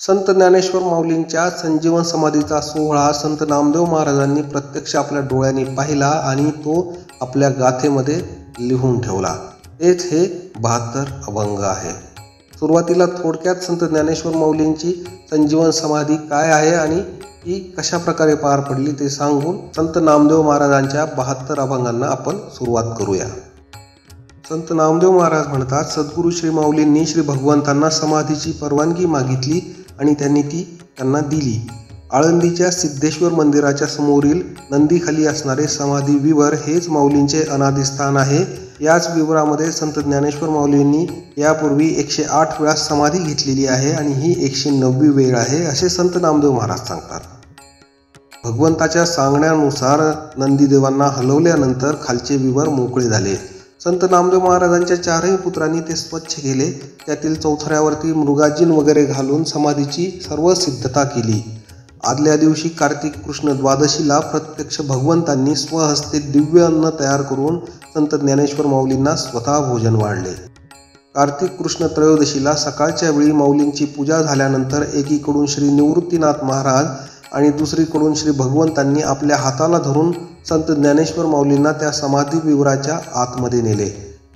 संत ज्ञानेश्वर माऊलींच्या संजीवन समाधीचा सोहळा संत नामदेव महाराजांनी प्रत्यक्ष आपल्या डोळ्यांनी पाहिला आणि तो आपल्या गाथेमध्ये लिहून ठेवला। तेच हे 72 अभंग आहे। सुरुवातीला थोडक्यात संत ज्ञानेश्वर माऊलींची संजीवन समाधी काय आहे आणि ती कशा प्रकारे पार पडली ते सांगून संत नामदेव महाराजांच्या 72 अभंगांना आपण सुरुवात करूया। संत नामदेव महाराज म्हणतात, सद्गुरू श्री माऊलींनी श्री भगवंतांना समाधीची परवानगी मागितली आणि त्यांनी ती त्यांना दिली। आळंदीच्या सिद्धेश्वर मंदिराच्या समोरील नंदीखाली असणारे समाधी विवर हेच माऊलींचे अनादिस्थान आहे। याच विवरामध्ये संत ज्ञानेश्वर माऊलींनी यापूर्वी 108 वेळा समाधी घेतलेली आहे आणि ही 109वी वेळ आहे असे संत नामदेव महाराज सांगतात। भगवंताच्या सांगण्यानुसार नंदीदेवांना हलवल्यानंतर खालचे विवर मोकळे झाले। संत नामदेव महाराजांच्या 4ही पुत्रांनी ते स्वच्छ केले। त्यातील चौथऱ्यावरती मृगाजीन वगैरे घालून समाधीची सर्व सिद्धता केली। आदल्या दिवशी कार्तिक कृष्ण द्वादशीला प्रत्यक्ष भगवंतांनी स्वहस्ते दिव्य अन्न तयार करून संत ज्ञानेश्वर माऊलींना स्वतः भोजन वाढले। कार्तिक कृष्ण त्रयोदशीला सकाळच्या वेळी माऊलींची पूजा झाल्यानंतर एकीकडून श्री निवृत्तीनाथ महाराज आणि दुसरीकडून श्री भगवंतांनी आपल्या हाताला धरून संत ज्ञानेश्वर माऊलींना त्या समाधी विवराच्या आतमध्ये नेले।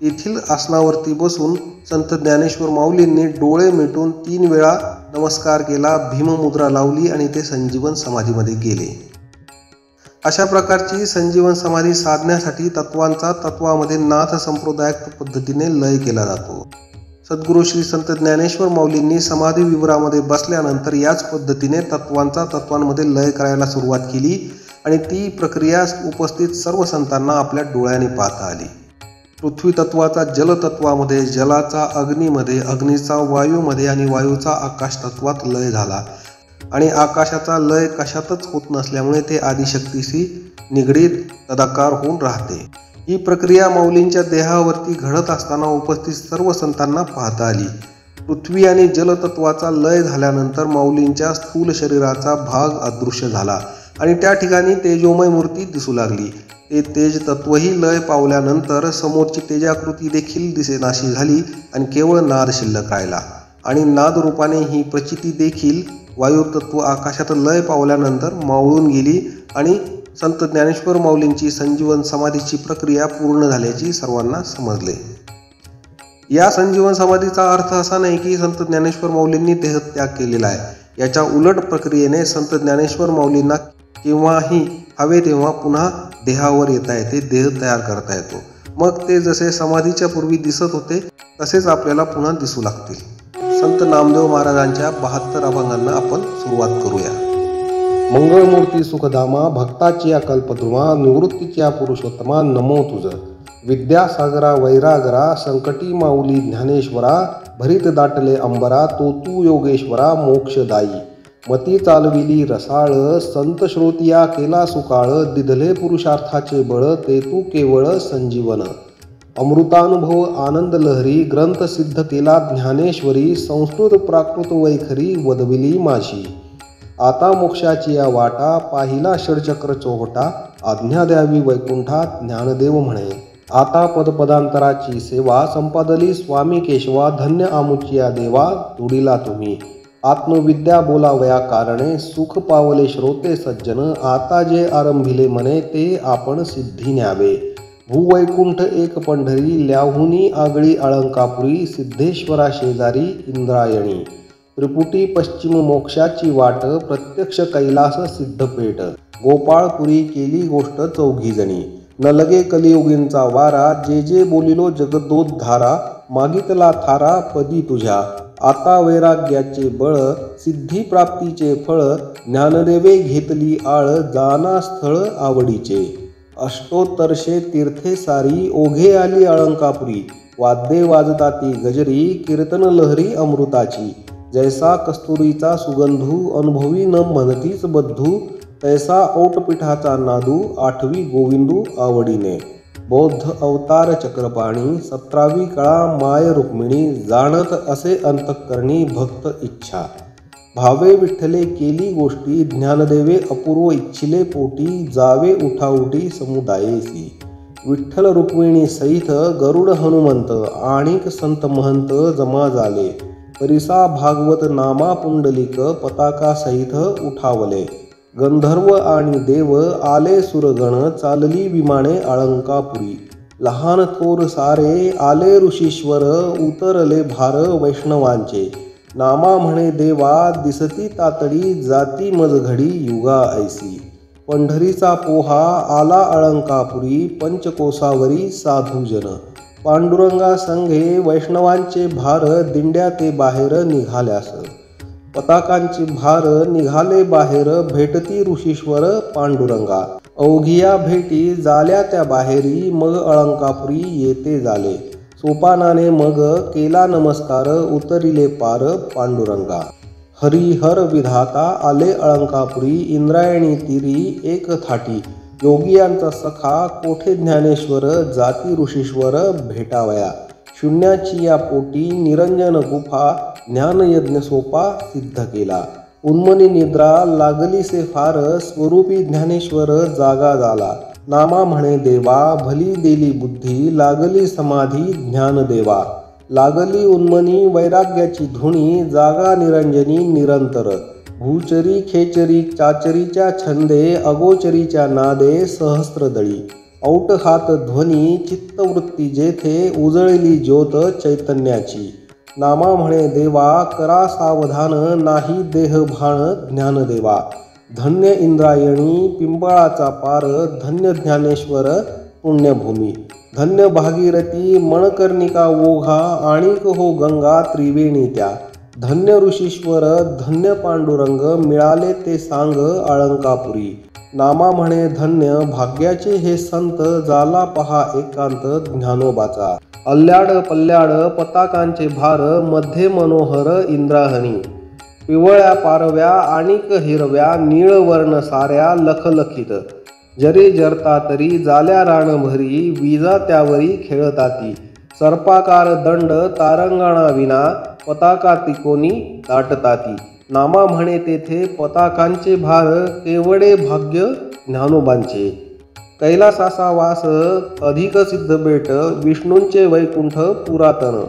येथील आसनावरती बसून संत ज्ञानेश्वर माऊलींनी डोळे मिटून 3 वेळा नमस्कार केला, भीममुद्रा लावली आणि ते संजीवन समाधीमध्ये गेले। अशा प्रकारची संजीवन समाधी साधण्यासाठी तत्वांचा तत्वामध्ये नाथ संप्रदायात पद्धतीने लय केला जातो। सद्गुरू श्री संत ज्ञानेश्वर माऊलींनी समाधी विवरामध्ये बसल्यानंतर याच पद्धतीने तत्वांचा तत्वांमध्ये लय करायला सुरुवात केली आणि ती प्रक्रिया उपस्थित सर्व संतांना आपल्या डोळ्याने पाहता आली। पृथ्वी तत्वाचा जल तत्वामध्ये, जलाचा अग्नीमध्ये, अग्नीचा वायूमध्ये आणि वायूचा आकाश तत्वात लय झाला आणि आकाशाचा लय कशातच होत नसल्यामुळे ते आदिशक्तीशी निगडीत तदाकार होऊन राहते। ही प्रक्रिया माऊलींच्या देहावरती घडत असताना उपस्थित सर्व संतांना पाहता आली। पृथ्वी आणि जलतत्वाचा लय झाल्यानंतर माऊलींच्या स्थूल शरीराचा भाग अदृश्य झाला आणि त्या ठिकाणी तेजोमय मूर्ती दिसू लागली। ते तेज तत्वही लय पावल्यानंतर समोरची तेजाकृती देखील दिसेनाशी झाली आणि केवळ नाद शिल्लक राहिला आणि नाद रूपाने ही प्रचिती देखील वायुतत्व आकाशात लय पावल्यानंतर मावळून गेली आणि संत ज्ञानेश्वर माऊलींची संजीवन समाधीची प्रक्रिया पूर्ण झाल्याची सर्वांना समजले। या संजीवन समाधीचा अर्थ असा नाही की संत ज्ञानेश्वर माऊलींनी देहत्याग केलेला आहे। याच्या उलट प्रक्रियेने संत ज्ञानेश्वर माऊलींना केव्हाही हवे तेव्हा पुन्हा देहावर येता येते, देह तयार करता येतो। मग ते जसे समाधीच्या पूर्वी दिसत होते तसेच आपल्याला पुन्हा दिसू लागतील। संत नामदेव महाराजांच्या 72 अभंगांना आपण सुरुवात करूया। मंगळमूर्ती सुखधामा, भक्ताची कल्पद्रुमा, निवृत्तीच्या पुरुषोत्तमा, नमो तुझ। विद्यासागरा वैरागरा, संकटी माऊली ज्ञानेश्वरा, भरीत दाटले अंबरा, तो तू योगेश्वरा मोक्षदायी। मती चालविली रसाळ, संत श्रोतिया केला सुकाळ, दिधले पुरुषार्थाचे बळ, ते तू केवळ संजीवन। अमृतानुभव आनंद लहरी, ग्रंथ सिद्ध केला ज्ञानेश्वरी, संस्कृत प्राकृत वैखरी वदविली माझी। आता मोक्षाची या वाटा, पाहिला षडचक्र चोहटा, आज्ञा द्यावी वैकुंठात ज्ञानदेव म्हणे। आता पदपदांतराची सेवा, संपादली स्वामी केशवा, धन्य आमुचिया देवा तुडिला तुम्ही। आत्मविद्या बोलावया कारणे, सुख पावले श्रोते सज्जन, आता जे आरंभिले मने ते आपण सिद्धी न्यावे। भूवैकुंठ एक पंढरी, ल्याहुनी आगळी अलंकापुरी, सिद्धेश्वरा शेजारी इंद्रायणी। त्रिपुटी पश्चिम मोक्षाची वाट, प्रत्यक्ष कैलास सिद्धपेठ, गोपाळपुरी केली गोष्ट चौघीजणी। न लगे कलियुगींचा वारा, जे जे बोलिलो जगदोद्धारा, मागितला थारा पदी तुझ्या। आता वैराग्याचे बळ, सिद्धी प्राप्तीचे फळ, ज्ञानदेवे घेतली आळ, जाना स्थळ आवडीचे। अष्टोत्तरशे तीर्थे सारी, ओघे आली अलंकापुरी, वाद्ये वाजताती गजरी, कीर्तन लहरी अमृताची। जैसा कस्तुरीचा सुगंधू, अनुभवी न म्हणतीच बद्धू, तैसा ओटपिठाचा नादू, आठवी गोविंदू आवडीने। बौद्ध अवतार चक्रपाणी, 17वी कळा माय रुक्मिणी, जाणत असे अंतःकरणी भक्त इच्छा। भावे विठ्ठले केली गोष्टी, ज्ञानदेवे अपूर्व इच्छिले पोटी, जावे उठाउटी समुदायेसी। विठ्ठल रुक्मिणी सहित गरुड हनुमंत आणिक संत महंत जमा झाले। परिसा भागवत नामा पुंडलिक पताका सहित उठावले. गंधर्व आणि देव आले सुरगण चालली विमाने अलंकापुरी. लहान थोर सारे आले ऋषीश्वर उतरले भार वैष्णवांचे. नामा म्हणे देवा दिसती तातडी जाती मजघडी युगा ऐसी. पंढरीचा पोहा आला अलंकापुरी पंचकोसावरी साधूजन. पांडुरंगा संघे वैष्णवांचे भार दिंड्या ते बाहेर निघाल्यास. पताकांचे भार निघाले बाहेर भेटती ऋषीश्वर पांडुरंगा. अवघिया भेटी झाल्या त्या बाहेरी मग अलंकापुरी येते झाले. सोपानाने मग केला नमस्कार उतरिले पार पांडुरंगा. हरिहर विधाता आले अलंकापुरी इंद्रायणी तीरी एक थाटी. योगियांचा सखा कोठे ज्ञानेश्वर जाती ऋषीश्वर भेटावया. शून्याची या पोटी निरंजन गुफा ज्ञानयज्ञ सोपा सिद्ध केला. उन्मनी निद्रा लागलीसे फार स्वरूपी ज्ञानेश्वर जागा झाला. नामा म्हणे देवा भली देली बुद्धी लागली समाधी ज्ञानदेवा. लागली उन्मनी वैराग्याची धुणी जागा निरंजनी निरंतर. भूचरी खेचरी चाचरीच्या छंदे अगोचरीच्या नादे सहस्त्रदळी. औट हात ध्वनी चित्तवृत्ती जेथे उजळली ज्योत चैतन्याची. नामा म्हणे देवा करा सावधान नाही देह भान ज्ञानदेवा. धन्य इंद्रायणी पिंपळाचा पार धन्य ज्ञानेश्वर पुण्यभूमी. धन्य भागीरथी मणकर्णिका ओघा आणिक हो गंगा त्रिवेणी त्या. धन्य ऋषीश्वर धन्य पांडुरंग मिळाले ते सांग अलंकापुरी. नामा म्हणे धन्य भाग्याचे हे संत जाला पहा एकांत ज्ञानोबाचा. अल्ल्याड पल्ल्याड पताकांचे भार मध्ये मनोहर इंद्राहणी. पिवळ्या पारव्या आणिक हिरव्या नीळवर्ण साऱ्या लखलखित. जरी जरता तरी जाल्या राणभरी विजा त्यावरी खेळताती. सर्पाकार दंड तारंगणा विना पताका तिकोनी दाटताती. नामा म्हणे तेथे पताकांचे भार केवडे भाग्य ज्ञानोबांचे. कैलासाचा वास अधिक सिद्ध बेट विष्णूंचे वैकुंठ पुरातन.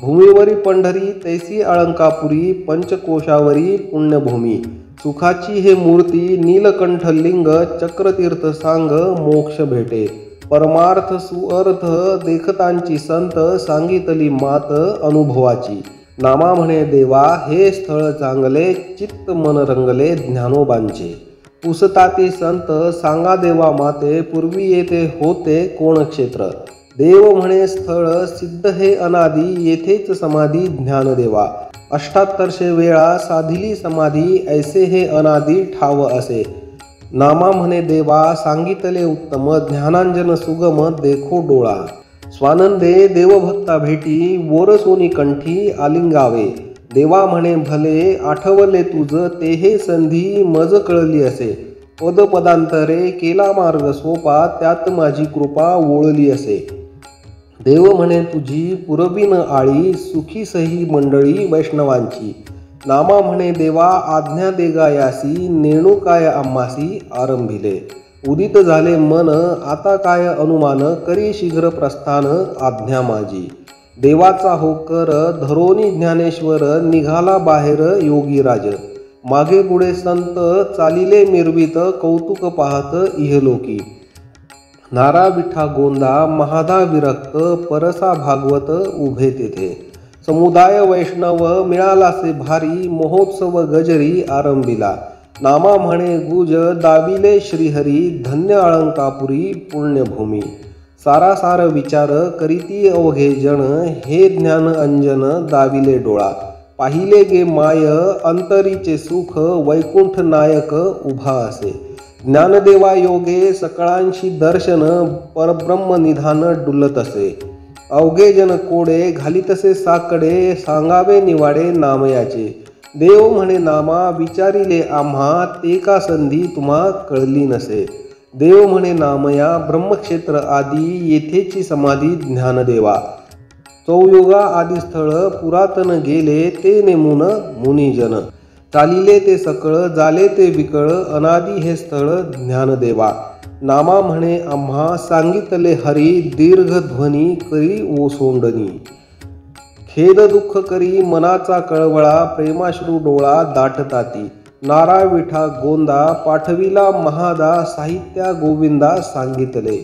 भूमीवरी पंढरी तैसी अलंकापुरी पंचकोशावरी पुण्यभूमी. सुखाची हे मूर्ती नीलकंठ लिंग चक्रतीर्थ सांग मोक्ष भेटे. परमार्थ सुअर्थ देखतांची संत सांगितली मात अनुभवाची. नामा म्हणे देवा हे स्थळ चांगले चित्त मन रंगले ज्ञानोबांचे. पुसताते संत सांगा देवा माते पूर्वी येथे होते कोण क्षेत्र. देव म्हणे स्थळ सिद्ध हे अनादी येथेच समाधी ज्ञानदेवा. 7800 वेळा साधिली समाधी ऐसे हे अनादी ठाव असे. नामा म्हणे देवा सांगितले उत्तम ज्ञानांजन सुगम देखो डोळा. स्वानंदे देवभक्ता भेटी वोरसोनी कंठी आलिंगावे. देवा म्हणे भले आठवले तुझ ते हे संधी मज कळली असे. पदपदांतरे केला मार्ग सोपा त्यात माझी कृपा वोळली असे. देव म्हणे तुझी पुरबिन आळी सुखी सही मंडळी वैष्णवांची. नामा म्हणे देवा आज्ञा देगा यासी नेणू काय आम्हासी आरंभिले. उदित झाले मन आता काय अनुमान करी शीघ्र प्रस्थान आज्ञा माझी. देवाचा होकर धरोनी ज्ञानेश्वर निघाला बाहेर योगीराज. मागे पुढे संत चालिले मिरवित कौतुक पाहत इहलोकी. नारा विठा गोंदा महादा विरक्त परसा भागवत उभे तेथे. समुदाय वैष्णव मिळालासे भारी महोत्सव गजरी आरंभिला. नामा म्हणे गुज दाविले श्रीहरी धन्य अलंकापुरी पुण्यभूमी. सारासार विचार करीती अवघे जण हे ज्ञान अंजन दाविले डोळा. पाहिले गे माय अंतरीचे सुख वैकुंठ नायक उभा असे. ज्ञानदेवा योगे सकळांशी दर्शन परब्रह्म निधान डुलत असे. अवघे जन कोडे घालितसे साकडे सांगावे निवाडे नामयाचे. देव म्हणे नामा विचारिले आम्हा ते का संधी तुम्हा कळली नसे. देव म्हणे नामया ब्रह्मक्षेत्र आदी येथेची समाधी ज्ञानदेवा. चौयुगा आदी स्थळ पुरातन गेले ते नेमून मुनिजन. चालिले ते सकळ जाले ते विकळ अनादी हे स्थळ ज्ञानदेवा. नामा म्हणे आम्हा सांगितले हरी दीर्घ ध्वनी करी ओसोंडणी. खेद दुःख करी मनाचा कळवळा, प्रेमाश्रू डोळा दाटताती. नाराय विठा गोंदा, पाठविला महादा, साहित्या गोविंदा सांगितले.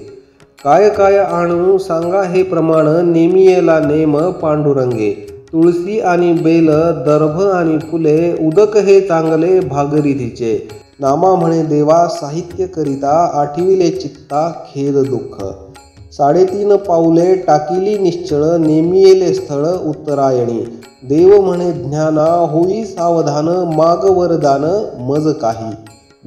काय काय आणू सांगा हे प्रमाण, नेमियेला नेम पांडुरंगे. तुळसी आणि बेल, दर्भ आणि फुले, उदक हे चांगले भागीरथीचे. नामा म्हणे देवा साहित्य करिता, आठविले चित्ता खेद दुःख. 3.5 पाऊले टाकिली निश्चळ, नेमियेले स्थळ उत्तरायणी. देव म्हणे ज्ञाना होई सावधान, माग वरदान मज काही.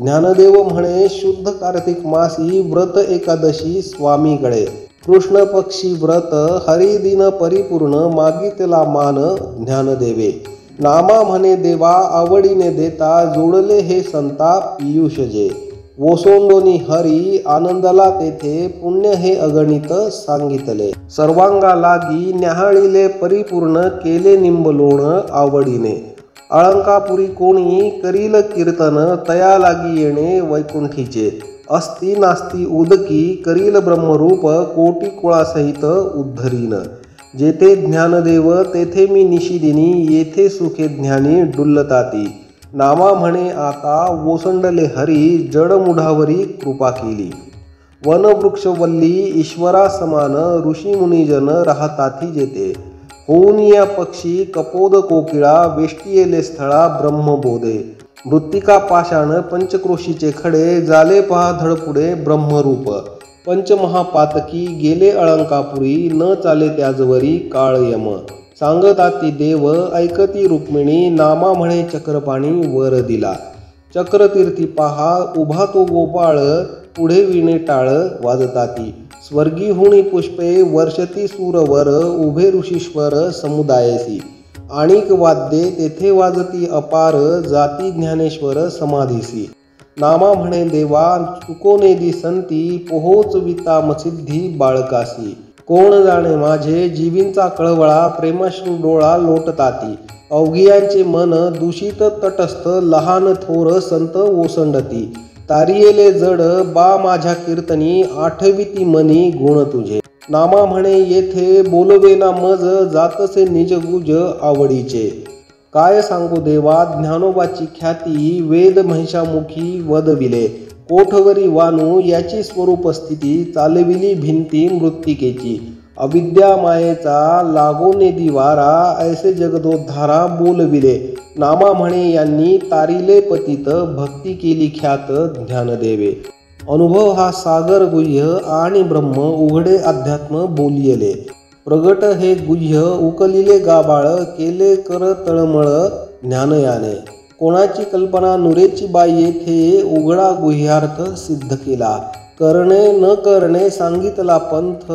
ज्ञानदेव म्हणे शुद्ध कार्तिक मासी, व्रत एकादशी स्वामीकडे. कृष्ण पक्षी व्रत हरिदिन परिपूर्ण, मागितला मान ज्ञानदेवे. नामा म्हणे देवा आवडीने देता, जोडले हे संता पियुष जे. ओसोंडोनी हरी आनंदला तेथे, पुण्य हे अगणित सांगितले. सर्वांगा लागी न्याहाळिले परिपूर्ण, केले निंबलोण आवडीने. अलंकापुरी कोणी करील कीर्तन, तया लागी येणे वैकुंठीचे. अस्ति नास्ति उदकी करील ब्रह्मरूप, कोटी कुळासहित उद्धरीन. जेथे ज्ञानदेव तेथे मी निशिदिनी, येथे सुखे ज्ञानी डुल्लताती. नामा म्हणे आता ओसंडले हरी, जडमुढावरी कृपा केली. वनवृक्षवल्ली ईश्वरा समान, ऋषी मुनिजन राहताती जेथे. होऊन या पक्षी कपोद कोकिळा, वेष्टियेले स्थळा ब्रह्मबोधे. मृत्तिका पाषाण पंचक्रोशीचे खडे, जाले पहा धडपुडे ब्रह्मरूप. पंचमहापातकी गेले अलंकापुरी, न चाले त्याजवरी काळ यम. सांगताती देव ऐकती रुक्मिणी, नामा म्हणे चक्रपाणी वर दिला. चक्रतीर्थी पहा उभा तो गोपाळ, पुढे विणे टाळ वाजताती. स्वर्गीहुणी पुष्पे वर्षती सूरवर, उभे ऋषीश्वर समुदायसी. आणिक वाद्ये तेथे वाजती अपार, जाती ज्ञानेश्वर समाधीसी. नामा म्हणे देवा चुकोने दिसंती, पोहोचविता मसिद्धी बाळकासी. कोण जाणे माझे जीवींचा कळवळा, प्रेमाश्रू डोळा लोटताती. अवघियांचे मन दूषित तटस्थ, लहान थोर संत ओसंडती. तारियेले जड बा माझ्या कीर्तनी, आठविती मनी गुण तुझे. नामा म्हणे येथे बोलवेना मज, जातसे निजगुज आवडीचे. काय सांगू देवा ज्ञानोबाची ख्याती, वेद महिषामुखी वदविले. कोठवरी वानू याची स्वरूप स्थिती, चालविली भिंती मृत्तिकेची. अविद्या मायेचा लागोने दिवारा, ऐसे जगदोद्धारा बोलविले. नामा म्हणे यांनी तारिले पतित, भक्ती केली ख्यात ज्ञानदेवे. अनुभव हा सागर गुह्य, आणि ब्रह्म उघडे अध्यात्म बोलियले. प्रगट हे गुह्य उकलिले गाबाळ, केले कर तळमळ ज्ञानयाने. कोणाची कल्पना नुरेची बाई येथे, उघडा गुह्यार्थ सिद्ध केला. करणे न करणे सांगितला पंथ,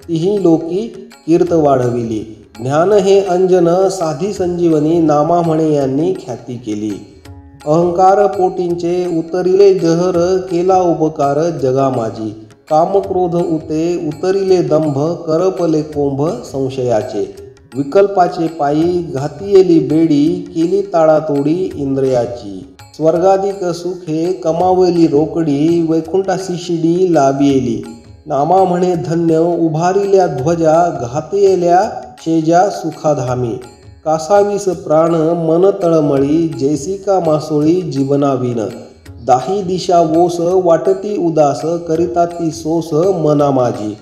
तिही लोकी कीर्त वाढविली. ज्ञान हे अंजन साधी संजीवनी, नामा म्हणे यांनी ख्याती केली. अहंकार पोटींचे उतरिले जहर, केला उपकार जगा माझी. कामक्रोध उते उतरिले दंभ, करपले कोंभ संशयाचे. विकल्पाचे पायी घातियेली बेडी, केली ताडातोडी इंद्रियाची. स्वर्गाधिक सुखे कमावली रोकडी, वैकुंठासी शिडी लाभियेली. नामा म्हणे धन्य उभारिल्या ध्वजा, घातियेल्या शेजा सुखाधामी. कासावीस प्राण मन तळमळी, जैसिका मासोळी जीवनाविन. दाही दिशा ओस वाटती उदास, करिता ती सोस मना माझी.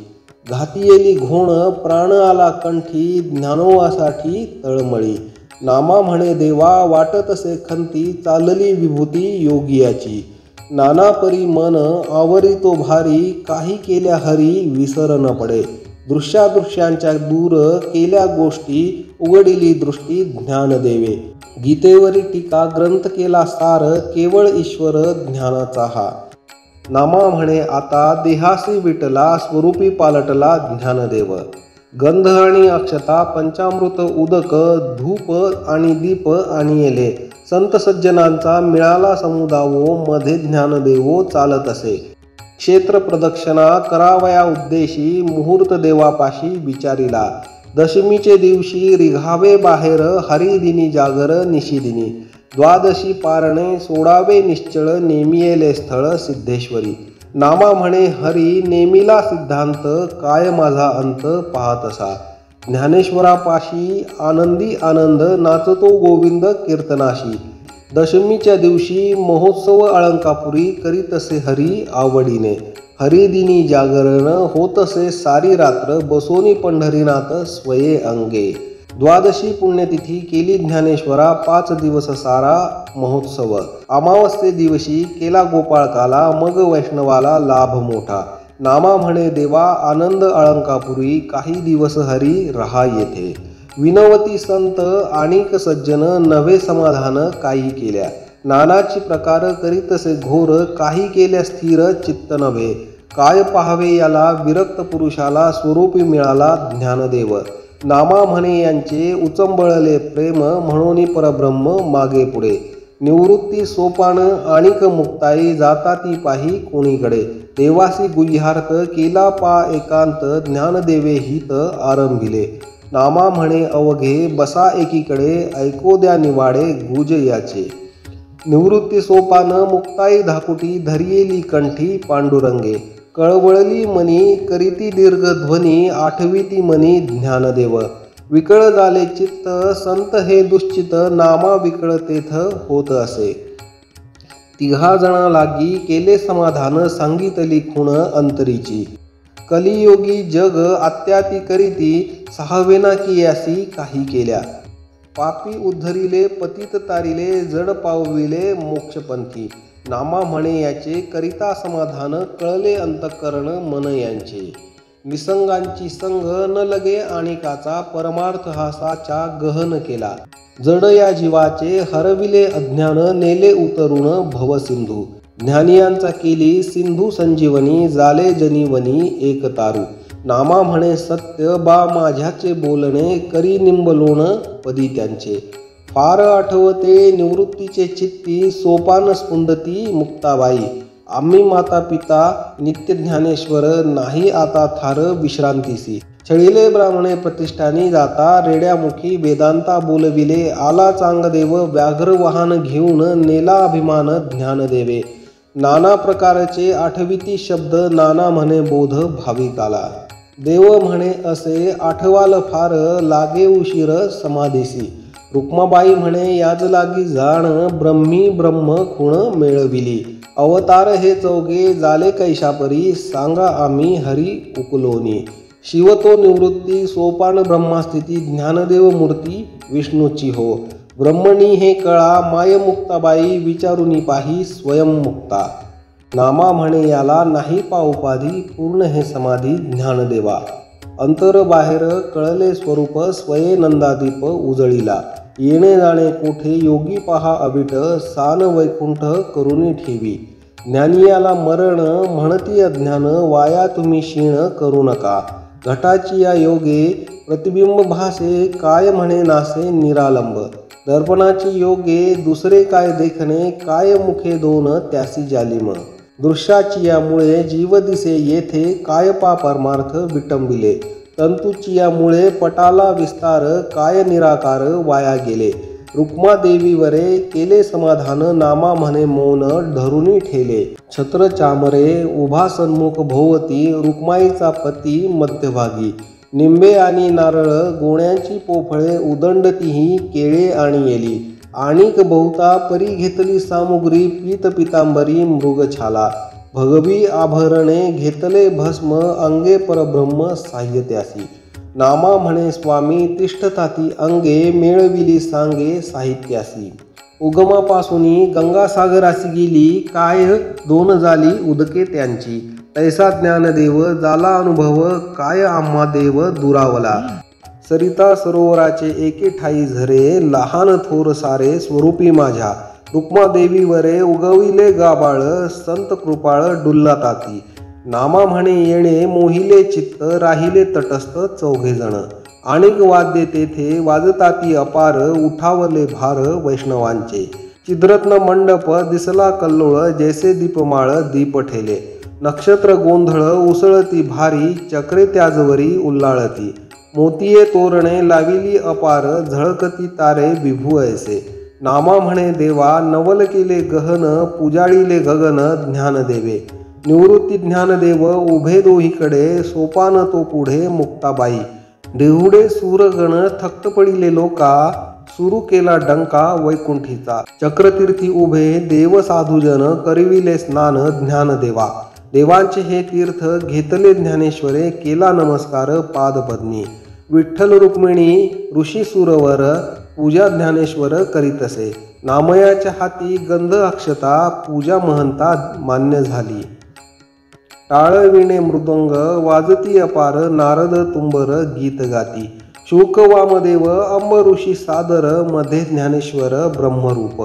घातियेली घोण प्राण आला कंठी, ज्ञानोवासाठी तळमळी. नामा म्हणे देवा वाटतसे खंती, चालली विभूती योगियाची. नाना परी मन आवरितो भारी, काही केल्या हरी विसर न पडे. दृश्यादृश्यांच्या दूर केल्या गोष्टी, उघडिली दृष्टी ज्ञानदेवे. गीतेवरी टीका ग्रंथ केला सार, केवळ ईश्वर ज्ञानाचा हा. नामा म्हणे आता देहासी विटला, स्वरूपी पालटला ज्ञानदेव. गंध आणि अक्षता पंचामृत उदक, धूप आणि दीप आणियेले. संत सज्जनांचा मिळाला समुदावो, मध्ये ज्ञानदेवो चालत असे. क्षेत्र प्रदक्षिणा करावया उद्देशी, मुहूर्त देवापाशी विचारिला. दशमीचे दिवशी रिघावे बाहेर, हरिदिनी जागर निशिदिनी. द्वादशी पारणे सोडावे निश्चळ, नेमियेले स्थळ सिद्धेश्वरी. नामा म्हणे हरी नेमिला सिद्धांत, काय माझा अंत पाहत असा. ज्ञानेश्वरापाशी आनंदी आनंद नाचतो गोविंद कीर्तनाशी। दशमीच्या दिवशी महोत्सव अलंकापुरी करीतसे हरी आवडीने। हरिदिनी जागरण होतसे सारी रात्र बसोनी पंढरीनाथ स्वये अंगे। द्वादशी पुण्यतिथी केली ज्ञानेश्वरा 5 दिवस सारा महोत्सव। अमावस्ये दिवशी केला गोपाळकाला मग वैष्णवाला लाभ मोठा। नामा म्हणे देवा आनंद अलंकापुरी काही दिवस हरी रहा येथे। विनवती संत आणिक सज्जन नवे समाधान काही केल्या। नानाची प्रकार करीतसे घोर काही केल्या स्थिर चित्त नव्हे। काय पाहावे याला विरक्त पुरुषाला स्वरूपी मिळाला ज्ञानदेव। नामा म्हणे यांचे उचंबळले प्रेम म्हणून परब्रह्म मागे पुढे। निवृत्ती सोपान आणिक मुक्ताई जाता ती पाही कोणीकडे। देवासी गुह्यार्थ केला पा एकांत ज्ञानदेवे हित आरंभिले। नामा म्हणे अवघे बसा एकीकडे ऐको द्या निवाडे गुज याचे। निवृत्ती सोपान मुक्ताई धाकुटी धरियेली कंठी पांडुरंगे। कळवळली मनी करीती दीर्घ ध्वनी आठवीती मनी ज्ञानदेव। विकळ झाले चित्त संत हे दुश्चित नामा विकळ तेथ होत असे। तिघा जणा लागी केले समाधान सांगितली खुण अंतरीची। कलियोगी जग अत्याती करीती सहावेना कियासी काही केल्या। पापी उद्धरिले पतित तारिले जड पावविले मोक्षपंथी। नामा म्हणे याचे करिता समाधान कळले अंतःकरण मन यांचे। निसंगांची संग न लगे आणिकाचा परमार्थ हा साचा गहन केला। जड या जीवाचे हरविले अज्ञान नेले उतरून भवसिंधू। ज्ञानियांचा केली सिंधू संजीवनी जाले जनीवनी एक तारू। नामा म्हणे सत्य बा माझ्याचे बोलणे करी निंबलोण पदी त्यांचे। फार आठवते निवृत्तीचे चित्ती सोपान स्पुंदती मुक्ताबाई। आम्ही माता पिता नित्य ज्ञानेश्वर नाही आता थार विश्रांतीसी। छळिले ब्राह्मणे प्रतिष्ठानी जाता रेड्यामुखी वेदांता बोलविले। आला चांगदेव व्याघ्र वाहन घेऊन नेला अभिमान ज्ञानदेवे। नाना प्रकारचे आठविती शब्द नाना म्हणे बोध भाविकाला। देव म्हणे असे आठवाल फार लागे उशीर समाधीसी। रुक्माबाई म्हणे याज लागी जाण ब्रह्मी ब्रह्म खुण मेळविली। अवतार हे चौघे झाले कैशापरी सांगा आम्ही हरी उकलोनी। शिवतो निवृत्ती सोपान ब्रह्मास्थिती ज्ञानदेव मूर्ती विष्णूची हो। ब्रह्मणी हे कळा माय मुक्ताबाई विचारुनी पाही स्वयंमुक्ता। नामा म्हणे याला नाही पा उपाधी पूर्ण हे समाधी ज्ञानदेवा। अंतर बाहेर कळले स्वरूप स्वये नंदादीप उजळीला। येणे जाणे कोठे योगी पहा अबिट सान वैकुंठ करुणी ठेवी। ज्ञानियाला मरण म्हणती अज्ञान वाया तुम्ही क्षीण करू नका। घटाची या योगे प्रतिबिंब भासे काय म्हणे नासे निरालंब। दर्पणाची योगे दुसरे काय देखणे काय मुखे दोन त्यासी जालिम। दृश्याची यामुळे जीव दिसे येथे काय पा परमार्थ विटंबिले। तंतूची यामुळे पटाला विस्तार काय निराकार वाया गेले। रुक्मादेवीवरे केले समाधान नामा म्हणे मौन धरुनी ठेले। छत्र चामरे उभा सन्मुख भोवती रुक्माईचा पती मध्यभागी। निंबे आणि नारळ गोण्यांची पोफळे उदंडतीही केळे आणि येली। आणिक बहुता परी घेतली सामुग्री पीत पितांबरी मृगछाला। भगवी आभरणे घेतले भस्म अंगे परब्रह्म साह्यत्यासी। नामा म्हणे स्वामी तिष्ठताती अंगे मेळविली सांगे साहित्यासी। उगमापासूनी गंगासागरासी गेली काय दोन झाली उदके त्यांची। तैसा ज्ञानदेव झाला अनुभव काय आम्हा देव दुरावला। सरिता सरोवराचे एके ठाई झरे लहान थोर सारे स्वरूपी माझ्या। रुक्मादेवीवरे उगविले गाबाळ संत कृपाळ डुल्ला ताती। नामा म्हणे येणे मोहिले चित्त राहिले तटस्थ चौघे जण। आणिक वाद्ये तेथे वाजताती अपार उठावले भार वैष्णवांचे। चिद्रत्न मंडप दिसला कल्लोळ जैसे दीपमाळ दीप ठेले। नक्षत्र गोंधळ उसळती भारी चक्रे त्याजवरी उल्लाळती। मोतिये तोरणे लाविली अपार झळकती तारे विभू ऐसे। नामा म्हणे देवा नवल केले गहन पुजाळीले गगन ज्ञानदेवे। निवृत्ती ज्ञानदेव उभे दोहीकडे सोपान तो पुढे मुक्ताबाई। देहुडे सूरगण थक्क पडिले लोका, सुरू केला डंका वैकुंठीचा. चक्रतीर्थी उभे देव साधुजन, करविले स्नान ज्ञानदेवा. देवांचे हे तीर्थ घेतले ज्ञानेश्वरे, केला नमस्कार पादपद्मी. विठ्ठल रुक्मिणी ऋषी सुरवर, पूजा ज्ञानेश्वर करीतसे. नामयाच्या हाती गंध अक्षता, पूजा महंता मान्य झाली. टाळविणे मृदंग वाजती अपार, नारद तुंबर गीत गाती. शुक वामदेव अंब ऋषी सादर, मध्ये ज्ञानेश्वर ब्रह्मरूप.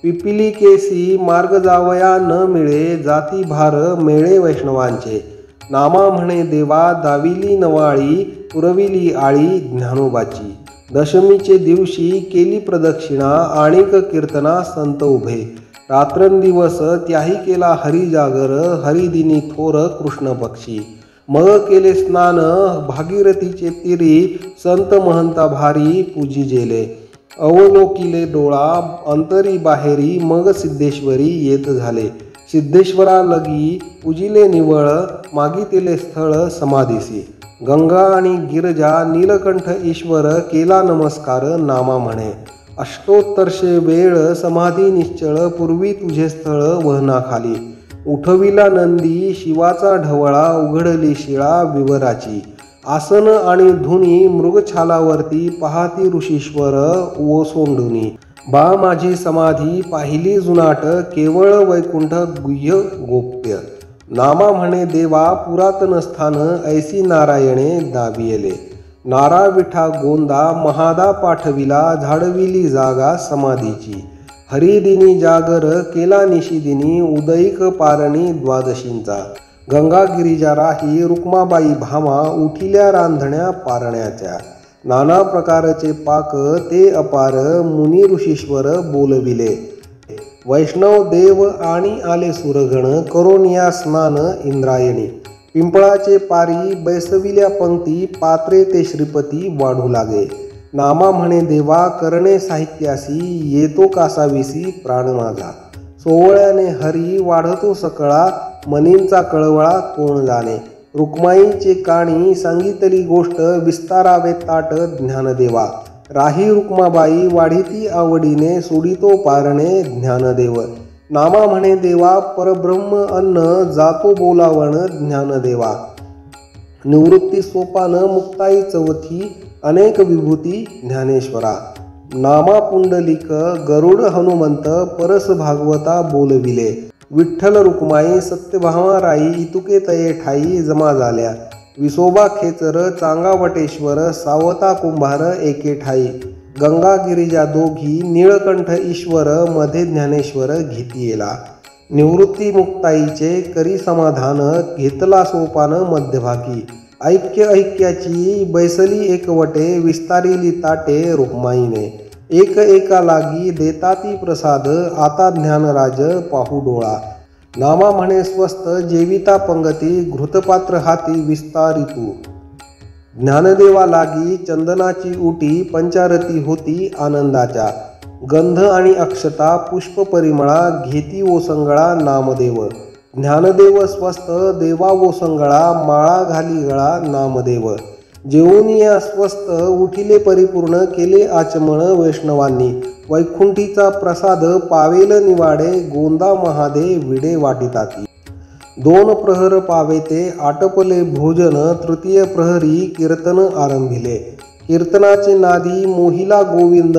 पिपिली केसी मार्ग जावया न मिळे, जाती भार मेळे वैष्णवांचे. नामा म्हणे देवा दाविली नवाळी, पुरविली आळी ज्ञानोबाची. दशमीचे दिवशी केली प्रदक्षिणा, आणिक कीर्तना संत उभे. रात्रंदिवस त्याही केला हरी जागर, हरिदिनी थोर कृष्ण पक्षी. मग केले स्नान भागीरथीचे तीरी, संत महंता भारी पूजी जेले. अवलोकिले डोळा अंतरी बाहेरी, मग सिद्धेश्वरी येत झाले. सिद्धेश्वरा लगी पूजिले निवळ, मागितले स्थळ समाधीसी. गंगा आणि गिरजा नीलकंठ ईश्वर, केला नमस्कार नामा म्हणे. अष्टोत्तरशे वेळ समाधी निश्चळ, पूर्वी तुझे स्थळ वहनाखाली. उठविला नंदी शिवाचा ढवळा, उघडली शिळा विवराची. आसन आणि धुनी मृगछालावरती, पाहती ऋषीश्वर ओसोंडुनी. बा माझी समाधी पाहिली जुनाट, केवळ वैकुंठ गुह्य गोप्य. नामा म्हणे देवा पुरातन स्थान, ऐसी नारायणे दावियले. नारा विठा गोंदा महादा पाठविला, झाडविली जागा समाधीची. हरिदिनी जागर केला निशिदिनी, उदयिक पारणी द्वादशींचा. गंगा गिरिजा राही रुक्माबाई भामा, उठिल्या रांधण्या पारण्याच्या. नाना प्रकारचे पाक ते अपार, मुनी ऋषीश्वर बोलविले. वैष्णव देव आणि आले सुरगण, करोनिया स्नान इंद्रायणी. पिंपळाचे पारी बैसविल्या पंक्ती, पात्रे ते श्रीपती वाढू लागे. नामा म्हणे देवा करणे साहित्यासी, येतो कासाविसी प्राण माझा. सोवळ्याने हरी वाढतो सकळा, मनींचा कळवळा कोण जाणे. रुक्माईचे काणी सांगितली गोष्ट, विस्तारावे ताट ज्ञानदेवा. राही रुक्माबाई वाढीती आवडीने, सोडितो पारणे ज्ञानदेव. नामा म्हणे देवा परब्रह्म अन्न, जातो बोलावण ज्ञानदेवा. निवृत्ती सोपान मुक्ताई चवथी, अनेक विभूती ज्ञानेश्वरा. नामा पुंडलिक गरुड हनुमंत, परस भागवता बोलविले. विठ्ठल रुक्माई सत्यभामा राई, इतुके तये ठाई जमा झाल्या. विसोबा खेचर चांगा वटेश्वर, सावता कुंभार एके ठाई. गंगा गिरिजा दोघी नीळकंठ ईश्वर, मध्ये ज्ञानेश्वर घेतियेला. निवृत्ती मुक्ताईचे करी समाधान, घेतला सोपान मध्यभागी. ऐक्य ऐक्याची बैसली एकवटे, विस्तारिली ताटे रुक्माईने. एक एका लागी देताती प्रसाद, आता ज्ञानराज पाहू डोळा. नामा म्हणे स्वस्त जेविता पंगती, घृतपात्र हाती विस्तारितू. ज्ञानदेवा लागी चंदनाची उटी, पंचारती होती आनंदाच्या. गंध आणि अक्षता पुष्प परिमळा, घेती ओसंगळा नामदेव. ज्ञानदेव स्वस्त देवा ओसंगळा, माळा घाली गळा नामदेव. जेवूनिया स्वस्त उठिले परिपूर्ण, केले आचमन वैष्णवांनी. वैकुंठीचा प्रसाद पावेल निवाडे, गोंदा महादे विडे वाटिताती. 2 प्रहर पावे ते आटपले भोजन, तृतीय प्रहरी कीर्तन आरंभिले. कीर्तनाचे नादी मोहिला गोविंद,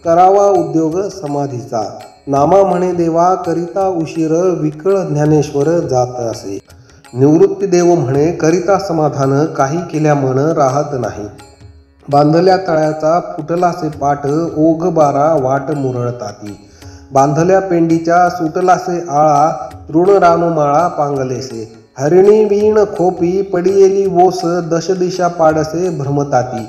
करावा उद्योग समाधीचा. नामा म्हणे देवा करिता उशीर, विकळ ज्ञानेश्वर जात असे. निवृत्ती देव म्हणे करिता समाधान, काही केल्या मन राहत नाही. बांधल्या तळ्याचा फुटलासे पाट, ओघ बारा वाट मुरळताती. बांधल्या पेंडीच्या सुटलासे आळा, तृण रानुमाळा पांगलेसे. हरिणी वीण खोपी पडियेली ओस, दशदिशा पाडसे भ्रमताती.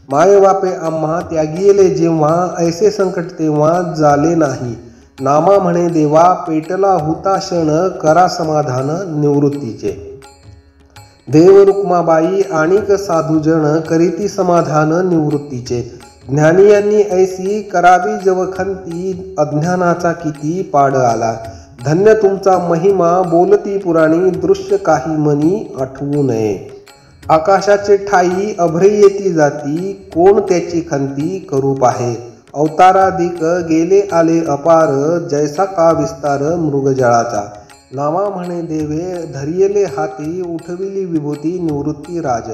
माय बापे आम्हा त्यागियले जेव्हा, ऐसे संकट तेव्हा झाले नाही. नामा म्हणे देवा पेटला हुता क्षण, करा समाधान निवृत्तीचे. देव रुक्माबाई आणिक साधुजन, करीती समाधान निवृत्तीचे. ज्ञानियांनी ऐसी करावी जवखंती, अज्ञानाचा किती पाड आला. धन्य तुमचा महिमा बोलती पुराणी, दृश्य काही मनी आठवू नये. आकाशाचे ठाई अभ्रे येती जाती, कोण त्याची खंती करू पाहे. अवताराधिक गेले आले अपार, जैसा का विस्तार मृगजळाचा. नामा म्हणे देवे धरियले हाती, उठविली विभूती निवृत्ती राज.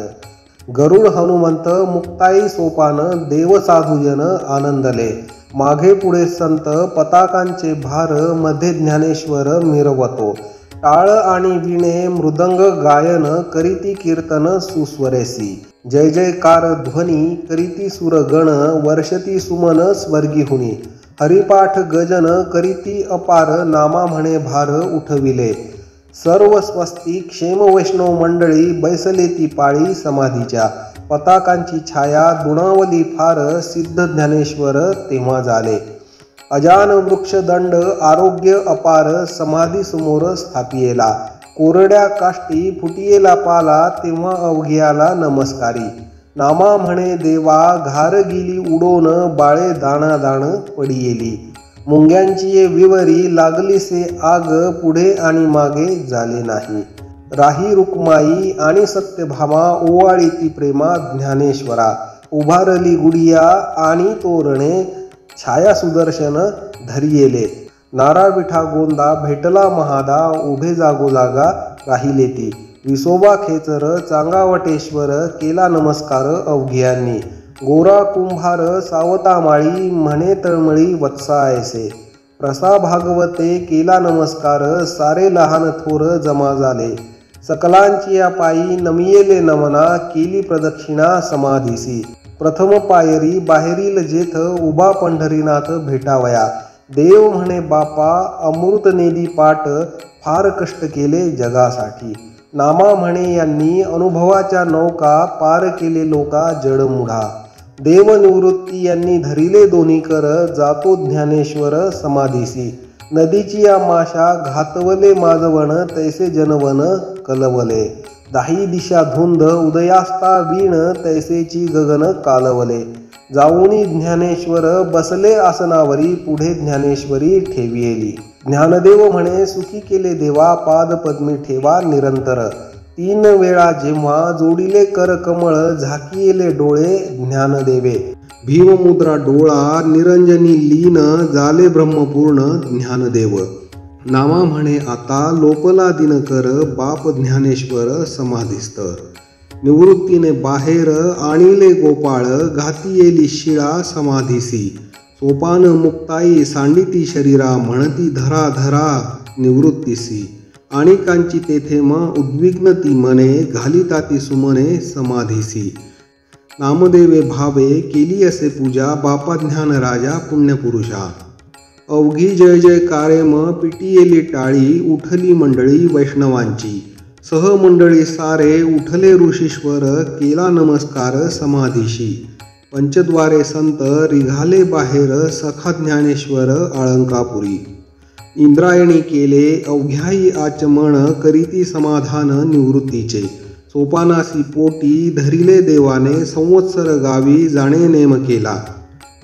गरुड हनुमंत मुक्ताई सोपान, देव साधुजन आनंदले. मागे पुढे संत पताकांचे भार, मध्ये ज्ञानेश्वर मिरवतो. टाळ आणि विणे मृदंग गायन, करीती कीर्तन सुस्वरेसी. जय जयकार ध्वनी करीती सुरगण, वर्षती सुमन स्वर्गीहुनी. हरिपाठ गजन करीती अपार, नामा म्हणे भार उठविले. सर्व स्वस्ती क्षेम वैष्णव मंडळी, बैसले ती पाळी समाधीच्या. पताकांची छाया दुणावली फार, सिद्ध ज्ञानेश्वर तेव्हा झाले. अजान वृक्षदंड आरोग्य अपार, समाधी समोर स्थापियेला. कोरड्या काष्टी फुटियेला पाला, तेव्हा अवघियाला नमस्कारी. नामा म्हणे देवा घार गेली उडोन, बाळे दाणा दाण पडियेली. मुंग्यांची ये विवरी लागलीसे आग, पुढे आणि मागे झाले नाही. राही रुक्माई आणि सत्यभामा, ओवाळी ती प्रेमा ज्ञानेश्वरा. उभारली गुडिया आणि तोरणे, छाया सुदर्शन धरियेले. नारा विठा गोंदा भेटला महादा, उभे जागोजागा राहिले ती. विसोबा खेचर चांगावटेश्वर, केला नमस्कार अवघियांनी. गोरा कुंभार सावता माळी, म्हणे तळमळी वत्सा ऐसे. प्रसा भागवते केला नमस्कार, सारे लहान थोर जमा झाले. सकलांची या पायी नमियेले नमना, केली प्रदक्षिणा समाधीसी. प्रथम पायरी बाहेरील जेथ, उभा पंढरीनाथ भेटावया. देव म्हणे बापा अमृत नेदी पाट, फार कष्ट केले जगासाठी. नामा म्हणे यांनी अनुभवाच्या नौका, पार केले लोका जडमुढा. देव निवृत्ती यांनी धरिले दोन्ही कर, जातो ज्ञानेश्वर समाधीसी. नदीची या माशा घातवले माजवण, तैसे जनवन कलवले. दाही दिशा धुंद उदयास्ता वीण, तैसेची गगन कालवले. जाऊनी ज्ञानेश्वर बसले आसनावरी, पुढे ज्ञानेश्वरी ठेवियेली. ज्ञानदेव म्हणे सुखी केले देवा, पाद पद्मी ठेवा निरंतर. 3 वेळा जेव्हा जोडिले कर कमळ, झाकियेले डोळे ज्ञानदेवे. भीममुद्रा डोळा निरंजनी लीन, झाले ब्रह्मपूर्ण ज्ञानदेव. नामा म्हणे आता लोपला दिनकर, बाप ज्ञानेश्वर समाधिस्थ. निवृत्तीने बाहेर आणिले गोपाळ, घाती येली शिळा समाधीसी. सोपान मुक्ताई सांडिती शरीरा, म्हणती धरा धरा निवृत्तीसी. आणिकांची तेथे उद्विग्न ती मने, घालिता ती सुमने समाधीसी. नामदेवे भावे केली असे पूजा, बापा ज्ञान राजा पुण्यपुरुषा. अवघी जय जयकारे पिटियेली टाळी, उठली मंडळी वैष्णवांची. सहमंडळी सारे उठले ऋषीश्वर, केला नमस्कार समाधीशी. पंचद्वारे संत रिघाले बाहेर, सखा ज्ञानेश्वर आळंकापुरी. इंद्रायणी केले अवघ्याई आचमन, करीती समाधान निवृत्तीचे. सोपानासी पोटी धरिले देवाने, संवत्सर गावी जाणे नेम केला.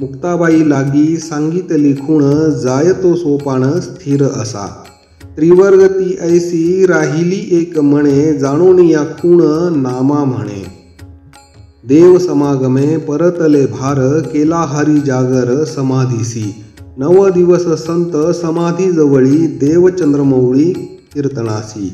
मुक्ताबाई लागी सांगितली खूण, जायतो सोपान स्थिर असा. त्रिवर्ग ती ऐसी राहिली एक म्हणे, जाणून या खूण नामा म्हणे. देव समागमे परतले भार, केला हरी जागर समाधीसी. 9 दिवस संत समाधी जवळी, देव चंद्रमौळी कीर्तनासी.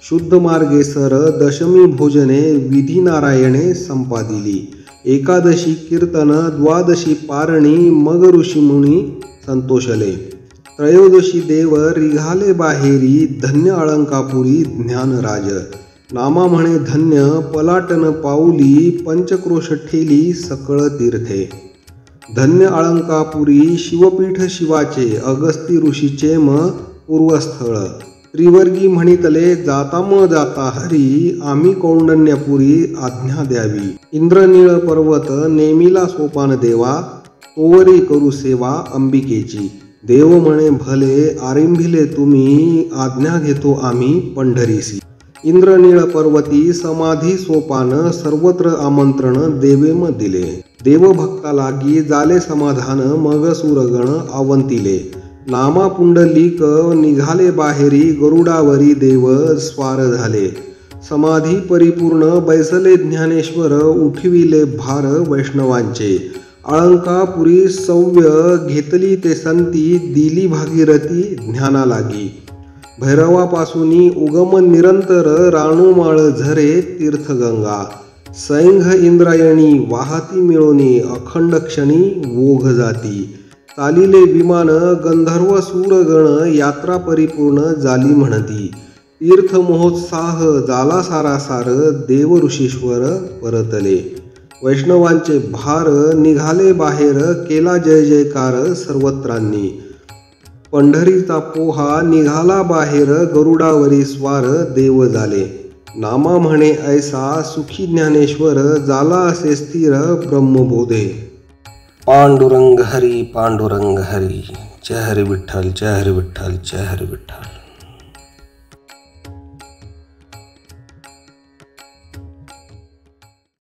शुद्ध मार्गे सर दशमी भोजने, विधी नारायणे संपादिली. एकादशी कीर्तन द्वादशी पारणी, मग ऋषीमुनी संतोषले. त्रयोदशी देव रिघाले बाहेरी, धन्य आळंकापुरी ज्ञानराज. नामा म्हणे धन्य पलाटन पाऊली, पंचक्रोश ठेली सकळ तीर्थे. धन्य आळंकापुरी शिवपीठ शिवाचे, अगस्ती ऋषीचे पूर्वस्थळ. त्रिवर्गी म्हणितले जाता जाता हरी, आम्ही कौंडण्यपुरी आज्ञा द्यावी. इंद्रनीळ पर्वत नेमिला सोपान देवा, तोवरी करू सेवा अंबिकेची. देव म्हणे भले आरंभिले तुम्ही, आज्ञा घेतो आम्ही पंढरीसी. इंद्रनीळ पर्वती समाधी सोपान, सर्वत्र आमंत्रण देवेम दिले. देवभक्ता लागी झाले समाधान, मग सुरगण आवंतिले. नामा पुंडलिक निघाले बाहेरी, गरुडावरी देव स्वार झाले. समाधी परिपूर्ण बैसले ज्ञानेश्वर, उठविले भार वैष्णवांचे. आळंकापुरी सव्य घेतली ते संती, दिली भागीरथी ज्ञाना लागी. भैरवापासूनी उगम निरंतर, राणूमाळ झरे तीर्थगंगा. सैंघ इंद्रायणी वाहती मिळोनी, अखंड क्षणी ओघ जाती. चालिले विमान गंधर्व सूरगण, यात्रा परिपूर्ण झाली म्हणती. तीर्थ महोत्साह झाला सारासार, देव ऋषीश्वर परतले. वैष्णवांचे भार निघाले बाहेर, केला जय जयकार सर्वत्रांनी. पंढरीचा पोहा निघाला बाहेर, गरुडावरी स्वार देव झाले. नामा म्हणे ऐसा सुखी ज्ञानेश्वर, झाला असे स्थिर ब्रह्मबोधे. पांडुरंग हरी पांडुरंग हरी, जय हरी विठ्ठल जय हरी विठ्ठल जय हरी विठ्ठल.